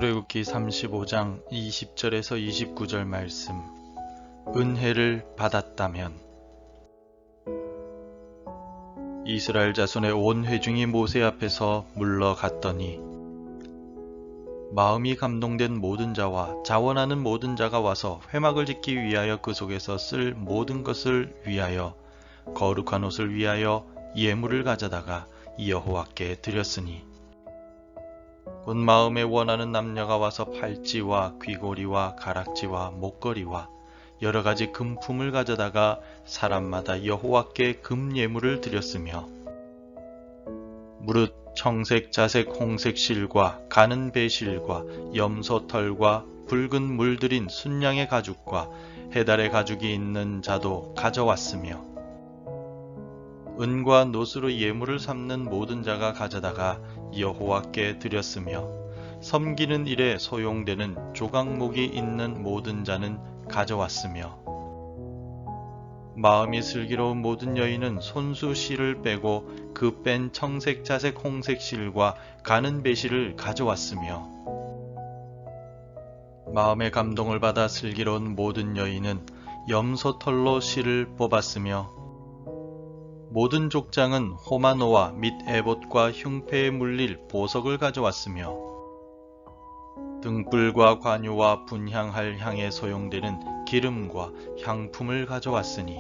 출애굽기 35장 20절에서 29절 말씀. 은혜를 받았다면. 이스라엘 자손의 온 회중이 모세 앞에서 물러갔더니 마음이 감동된 모든 자와 자원하는 모든 자가 와서 회막을 짓기 위하여 그 속에서 쓸 모든 것을 위하여 거룩한 옷을 위하여 예물을 가져다가 여호와께 드렸으니 곧 마음에 원하는 남녀가 와서 팔찌와 귀고리와 가락지와 목걸이와 여러 가지 금품을 가져다가 사람마다 여호와께 금예물을 드렸으며 무릇 청색, 자색, 홍색 실과 가는 배실과 염소털과 붉은 물들인 순양의 가죽과 해달의 가죽이 있는 자도 가져왔으며 은과 노스로 예물을 삼는 모든 자가 가져다가 여호와께 드렸으며 섬기는 일에 소용되는 조각목이 있는 모든 자는 가져왔으며 마음이 슬기로운 모든 여인은 손수 실을 빼고 그 뺀 청색, 자색, 홍색 실과 가는 배실을 가져왔으며 마음의 감동을 받아 슬기로운 모든 여인은 염소털로 실을 뽑았으며 모든 족장은 호마노와 및 에봇과 흉패에 물릴 보석을 가져왔으며 등불과 관유와 분향할 향에 소용되는 기름과 향품을 가져왔으니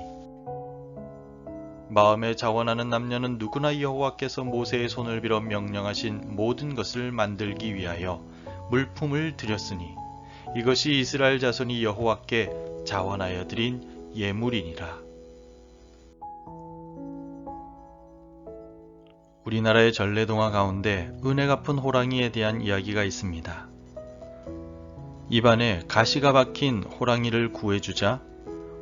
마음에 자원하는 남녀는 누구나 여호와께서 모세의 손을 빌어 명령하신 모든 것을 만들기 위하여 물품을 드렸으니 이것이 이스라엘 자손이 여호와께 자원하여 드린 예물이니라. 우리나라의 전래동화 가운데 은혜 갚은 호랑이에 대한 이야기가 있습니다. 입안에 가시가 박힌 호랑이를 구해주자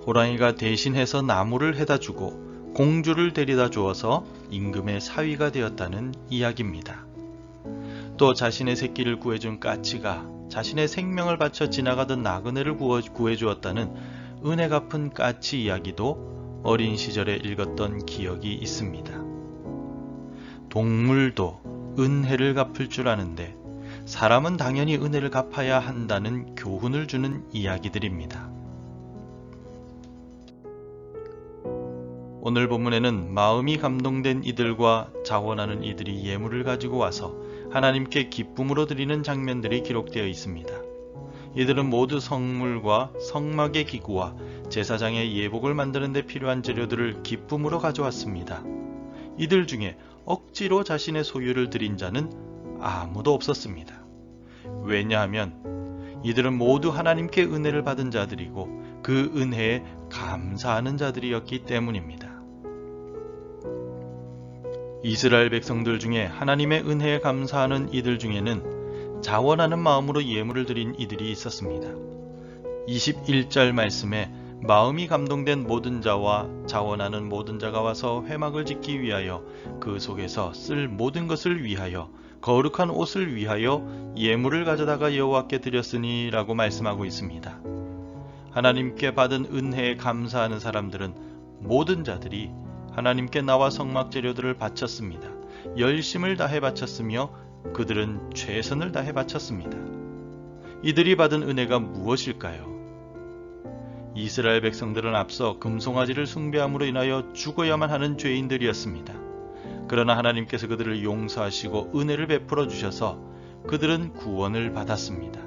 호랑이가 대신해서 나무를 해다 주고 공주를 데려다 주어서 임금의 사위가 되었다는 이야기입니다. 또 자신의 새끼를 구해준 까치가 자신의 생명을 바쳐 지나가던 나그네를 구해주었다는 은혜 갚은 까치 이야기도 어린 시절에 읽었던 기억이 있습니다. 동물도 은혜를 갚을 줄 아는데 사람은 당연히 은혜를 갚아야 한다는 교훈을 주는 이야기들입니다. 오늘 본문에는 마음이 감동된 이들과 자원하는 이들이 예물을 가지고 와서 하나님께 기쁨으로 드리는 장면들이 기록되어 있습니다. 이들은 모두 성물과 성막의 기구와 제사장의 예복을 만드는 데 필요한 재료들을 기쁨으로 가져왔습니다. 이들 중에 억지로 자신의 소유를 드린 자는 아무도 없었습니다. 왜냐하면 이들은 모두 하나님께 은혜를 받은 자들이고 그 은혜에 감사하는 자들이었기 때문입니다. 이스라엘 백성들 중에 하나님의 은혜에 감사하는 이들 중에는 자원하는 마음으로 예물을 드린 이들이 있었습니다. 21절 말씀에 마음이 감동된 모든 자와 자원하는 모든 자가 와서 회막을 짓기 위하여 그 속에서 쓸 모든 것을 위하여 거룩한 옷을 위하여 예물을 가져다가 여호와께 드렸으니 라고 말씀하고 있습니다. 하나님께 받은 은혜에 감사하는 사람들은 모든 자들이 하나님께 나와 성막 재료들을 바쳤습니다. 열심을 다해 바쳤으며 그들은 최선을 다해 바쳤습니다. 이들이 받은 은혜가 무엇일까요? 이스라엘 백성들은 앞서 금송아지를 숭배함으로 인하여 죽어야만 하는 죄인들이었습니다. 그러나 하나님께서 그들을 용서하시고 은혜를 베풀어 주셔서 그들은 구원을 받았습니다.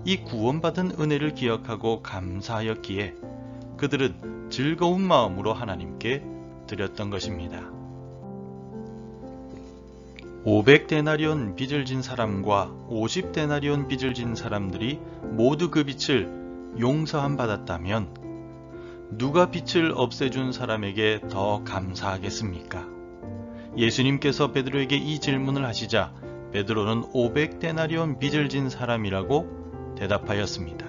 이 구원받은 은혜를 기억하고 감사하였기에 그들은 즐거운 마음으로 하나님께 드렸던 것입니다. 500데나리온 빚을 진 사람과 50데나리온 빚을 진 사람들이 모두 그 빚을 용서함 받았다면 누가 빚을 없애준 사람에게 더 감사하겠습니까? 예수님께서 베드로에게 이 질문을 하시자 베드로는 500데나리온 빚을 진 사람이라고 대답하였습니다.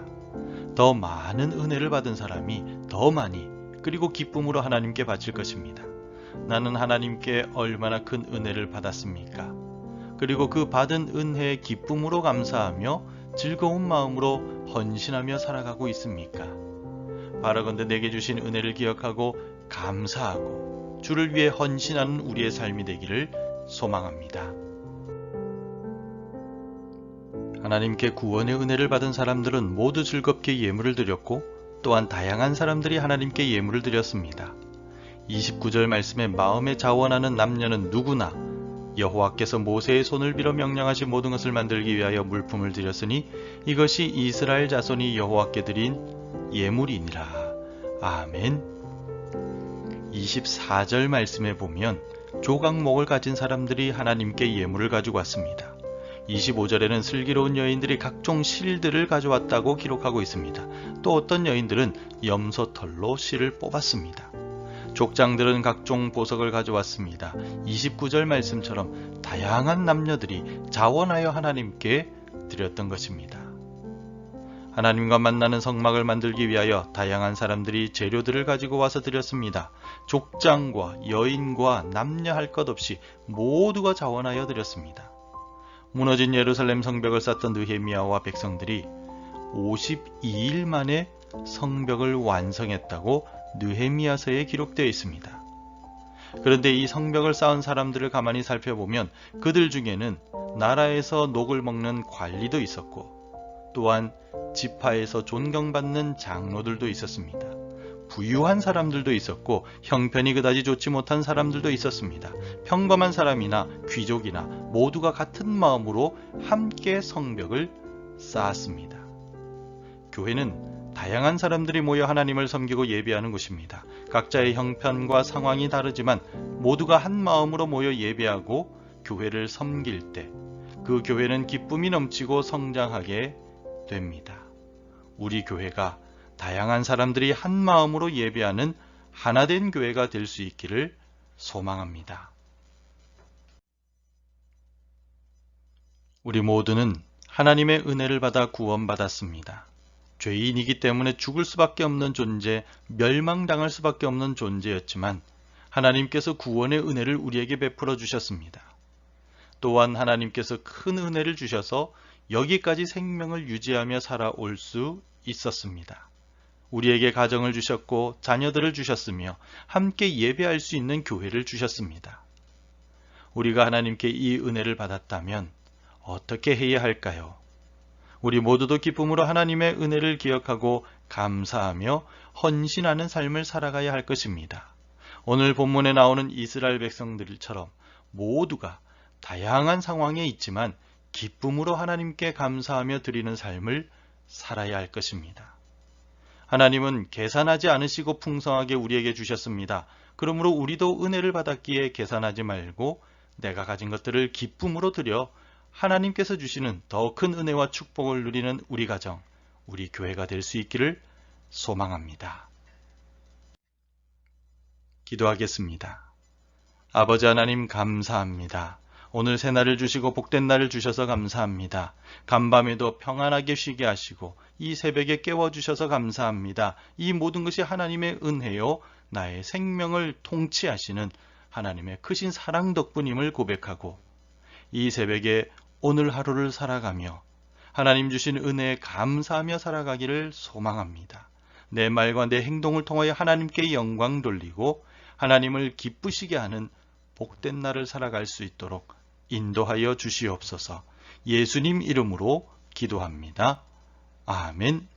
더 많은 은혜를 받은 사람이 더 많이 그리고 기쁨으로 하나님께 바칠 것입니다. 나는 하나님께 얼마나 큰 은혜를 받았습니까? 그리고 그 받은 은혜에 기쁨으로 감사하며 즐거운 마음으로 헌신하며 살아가고 있습니까? 바라건대 내게 주신 은혜를 기억하고 감사하고 주를 위해 헌신하는 우리의 삶이 되기를 소망합니다. 하나님께 구원의 은혜를 받은 사람들은 모두 즐겁게 예물을 드렸고 또한 다양한 사람들이 하나님께 예물을 드렸습니다. 29절 말씀에 마음에 자원하는 남녀는 누구나 여호와께서 모세의 손을 빌어 명령하신 모든 것을 만들기 위하여 물품을 드렸으니 이것이 이스라엘 자손이 여호와께 드린 예물이니라. 아멘. 24절 말씀에 보면 조각목을 가진 사람들이 하나님께 예물을 가지고 왔습니다. 25절에는 슬기로운 여인들이 각종 실들을 가져왔다고 기록하고 있습니다. 또 어떤 여인들은 염소털로 실을 뽑았습니다. 족장들은 각종 보석을 가져왔습니다. 29절 말씀처럼 다양한 남녀들이 자원하여 하나님께 드렸던 것입니다. 하나님과 만나는 성막을 만들기 위하여 다양한 사람들이 재료들을 가지고 와서 드렸습니다. 족장과 여인과 남녀 할 것 없이 모두가 자원하여 드렸습니다. 무너진 예루살렘 성벽을 쌓던 느헤미야와 백성들이 52일 만에 성벽을 완성했다고 느헤미야서에 기록되어 있습니다. 그런데 이 성벽을 쌓은 사람들을 가만히 살펴보면 그들 중에는 나라에서 녹을 먹는 관리도 있었고 또한 지파에서 존경받는 장로들도 있었습니다. 부유한 사람들도 있었고 형편이 그다지 좋지 못한 사람들도 있었습니다. 평범한 사람이나 귀족이나 모두가 같은 마음으로 함께 성벽을 쌓았습니다. 교회는 다양한 사람들이 모여 하나님을 섬기고 예배하는 곳입니다. 각자의 형편과 상황이 다르지만 모두가 한 마음으로 모여 예배하고 교회를 섬길 때 그 교회는 기쁨이 넘치고 성장하게 됩니다. 우리 교회가 다양한 사람들이 한 마음으로 예배하는 하나된 교회가 될 수 있기를 소망합니다. 우리 모두는 하나님의 은혜를 받아 구원받았습니다. 죄인이기 때문에 죽을 수밖에 없는 존재, 멸망당할 수밖에 없는 존재였지만 하나님께서 구원의 은혜를 우리에게 베풀어 주셨습니다. 또한 하나님께서 큰 은혜를 주셔서 여기까지 생명을 유지하며 살아올 수 있었습니다. 우리에게 가정을 주셨고 자녀들을 주셨으며 함께 예배할 수 있는 교회를 주셨습니다. 우리가 하나님께 이 은혜를 받았다면 어떻게 해야 할까요? 우리 모두도 기쁨으로 하나님의 은혜를 기억하고 감사하며 헌신하는 삶을 살아가야 할 것입니다. 오늘 본문에 나오는 이스라엘 백성들처럼 모두가 다양한 상황에 있지만 기쁨으로 하나님께 감사하며 드리는 삶을 살아야 할 것입니다. 하나님은 계산하지 않으시고 풍성하게 우리에게 주셨습니다. 그러므로 우리도 은혜를 받았기에 계산하지 말고 내가 가진 것들을 기쁨으로 드려 하나님께서 주시는 더 큰 은혜와 축복을 누리는 우리 가정, 우리 교회가 될 수 있기를 소망합니다. 기도하겠습니다. 아버지 하나님 감사합니다. 오늘 새날을 주시고 복된 날을 주셔서 감사합니다. 간밤에도 평안하게 쉬게 하시고 이 새벽에 깨워주셔서 감사합니다. 이 모든 것이 하나님의 은혜요 나의 생명을 통치하시는 하나님의 크신 사랑 덕분임을 고백하고 이 새벽에 오늘 하루를 살아가며 하나님 주신 은혜에 감사하며 살아가기를 소망합니다. 내 말과 내 행동을 통하여 하나님께 영광 돌리고 하나님을 기쁘시게 하는 복된 날을 살아갈 수 있도록 인도하여 주시옵소서. 예수님 이름으로 기도합니다. 아멘.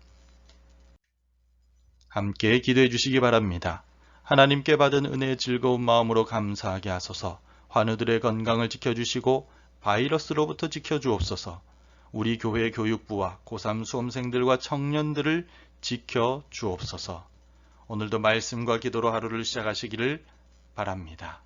함께 기도해 주시기 바랍니다. 하나님께 받은 은혜의 즐거운 마음으로 감사하게 하소서. 환우들의 건강을 지켜주시고 바이러스로부터 지켜주옵소서. 우리 교회 교육부와 고3 수험생들과 청년들을 지켜주옵소서. 오늘도 말씀과 기도로 하루를 시작하시기를 바랍니다.